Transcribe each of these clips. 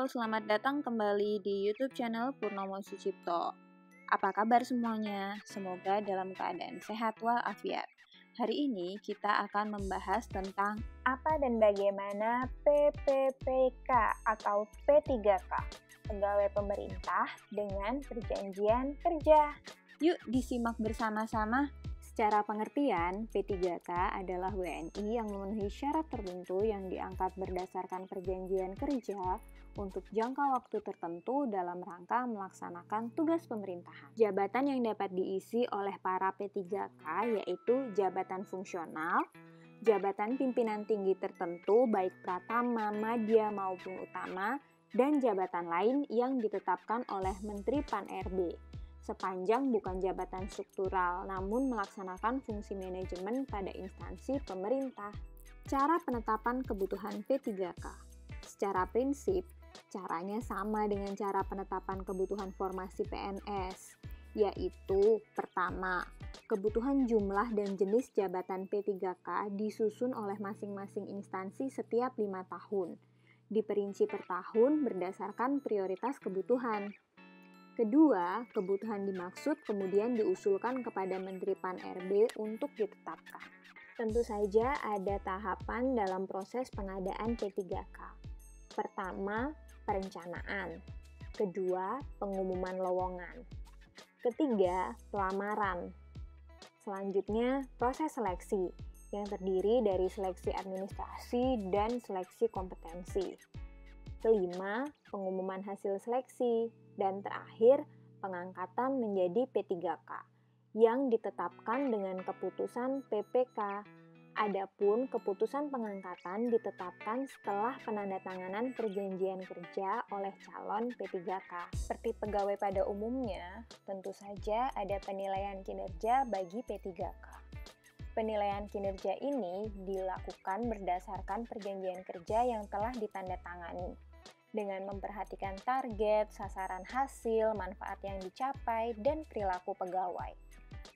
selamat datang kembali di YouTube channel Purnomo Sucipto. Apa kabar semuanya? Semoga dalam keadaan sehat walafiat. Hari ini kita akan membahas tentang apa dan bagaimana PPPK atau P3K, pegawai pemerintah dengan perjanjian kerja. Yuk disimak bersama-sama. Secara pengertian, P3K adalah WNI yang memenuhi syarat tertentu yang diangkat berdasarkan perjanjian kerja untuk jangka waktu tertentu dalam rangka melaksanakan tugas pemerintahan. Jabatan yang dapat diisi oleh para P3K yaitu jabatan fungsional, jabatan pimpinan tinggi tertentu baik pratama, madya maupun utama, dan jabatan lain yang ditetapkan oleh Menteri Pan-RB. Sepanjang bukan jabatan struktural, namun melaksanakan fungsi manajemen pada instansi pemerintah. Cara penetapan kebutuhan P3K. Secara prinsip, caranya sama dengan cara penetapan kebutuhan formasi PNS, yaitu pertama, kebutuhan jumlah dan jenis jabatan P3K disusun oleh masing-masing instansi setiap 5 tahun, diperinci per tahun berdasarkan prioritas kebutuhan. Kedua, kebutuhan dimaksud kemudian diusulkan kepada Menteri Pan-RB untuk ditetapkan. Tentu saja ada tahapan dalam proses pengadaan P3K. Pertama, perencanaan. Kedua, pengumuman lowongan. Ketiga, pelamaran. Selanjutnya, proses seleksi yang terdiri dari seleksi administrasi dan seleksi kompetensi. Kelima, pengumuman hasil seleksi. Dan terakhir, pengangkatan menjadi P3K yang ditetapkan dengan keputusan PPK. Adapun keputusan pengangkatan ditetapkan setelah penandatanganan perjanjian kerja oleh calon P3K. Seperti pegawai pada umumnya, tentu saja ada penilaian kinerja bagi P3K. Penilaian kinerja ini dilakukan berdasarkan perjanjian kerja yang telah ditandatangani, dengan memperhatikan target, sasaran hasil, manfaat yang dicapai, dan perilaku pegawai.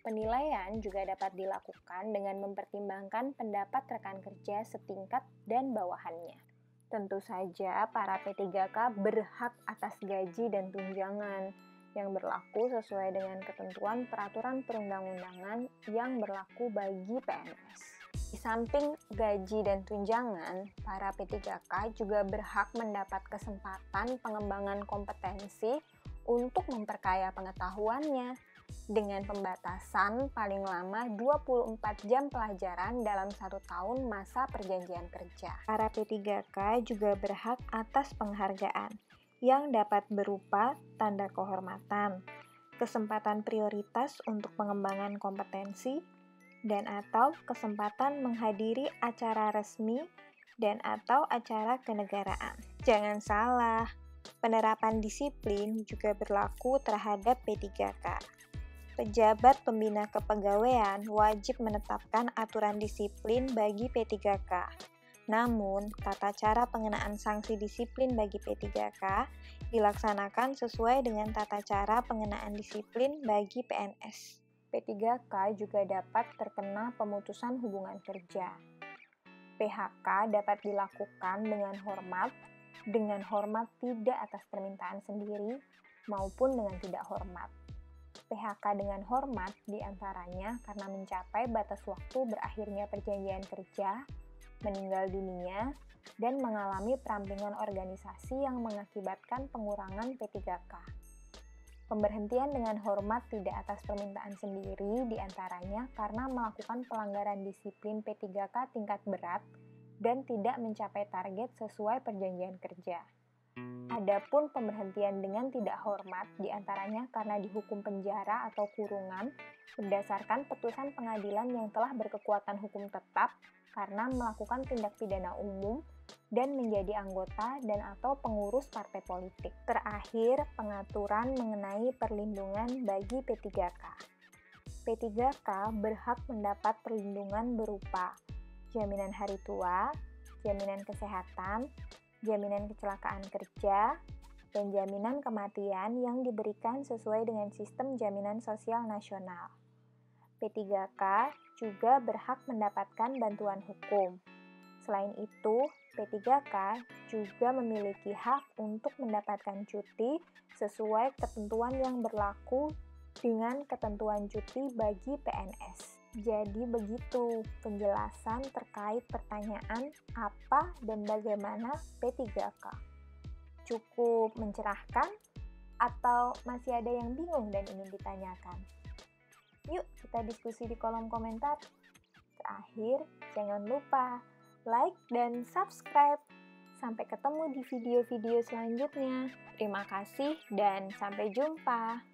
Penilaian juga dapat dilakukan dengan mempertimbangkan pendapat rekan kerja setingkat dan bawahannya. Tentu saja para P3K berhak atas gaji dan tunjangan yang berlaku sesuai dengan ketentuan peraturan perundang-undangan yang berlaku bagi PNS. Di samping gaji dan tunjangan, para P3K juga berhak mendapat kesempatan pengembangan kompetensi untuk memperkaya pengetahuannya dengan pembatasan paling lama 24 jam pelajaran dalam 1 tahun masa perjanjian kerja. Para P3K juga berhak atas penghargaan yang dapat berupa tanda kehormatan, kesempatan prioritas untuk pengembangan kompetensi, dan atau kesempatan menghadiri acara resmi dan atau acara kenegaraan. Jangan salah, penerapan disiplin juga berlaku terhadap P3K. Pejabat pembina kepegawaian wajib menetapkan aturan disiplin bagi P3K. Namun, tata cara pengenaan sanksi disiplin bagi P3K dilaksanakan sesuai dengan tata cara pengenaan disiplin bagi PNS. P3K juga dapat terkena pemutusan hubungan kerja. PHK dapat dilakukan dengan hormat tidak atas permintaan sendiri, maupun dengan tidak hormat. PHK dengan hormat diantaranya karena mencapai batas waktu berakhirnya perjanjian kerja, meninggal dunia, dan mengalami perampingan organisasi yang mengakibatkan pengurangan P3K. Pemberhentian dengan hormat tidak atas permintaan sendiri diantaranya karena melakukan pelanggaran disiplin P3K tingkat berat dan tidak mencapai target sesuai perjanjian kerja. Adapun pemberhentian dengan tidak hormat diantaranya karena dihukum penjara atau kurungan berdasarkan putusan pengadilan yang telah berkekuatan hukum tetap karena melakukan tindak pidana umum dan menjadi anggota dan atau pengurus partai politik. Terakhir, pengaturan mengenai perlindungan bagi P3K. P3K berhak mendapat perlindungan berupa jaminan hari tua, jaminan kesehatan, jaminan kecelakaan kerja, dan jaminan kematian yang diberikan sesuai dengan sistem jaminan sosial nasional. P3K juga berhak mendapatkan bantuan hukum. Selain itu, P3K juga memiliki hak untuk mendapatkan cuti sesuai ketentuan yang berlaku dengan ketentuan cuti bagi PNS. Jadi begitu penjelasan terkait pertanyaan apa dan bagaimana P3K. Cukup mencerahkan atau masih ada yang bingung dan ingin ditanyakan? Yuk kita diskusi di kolom komentar. Terakhir, jangan lupa like dan subscribe. Sampai ketemu di video-video selanjutnya. Terima kasih dan sampai jumpa.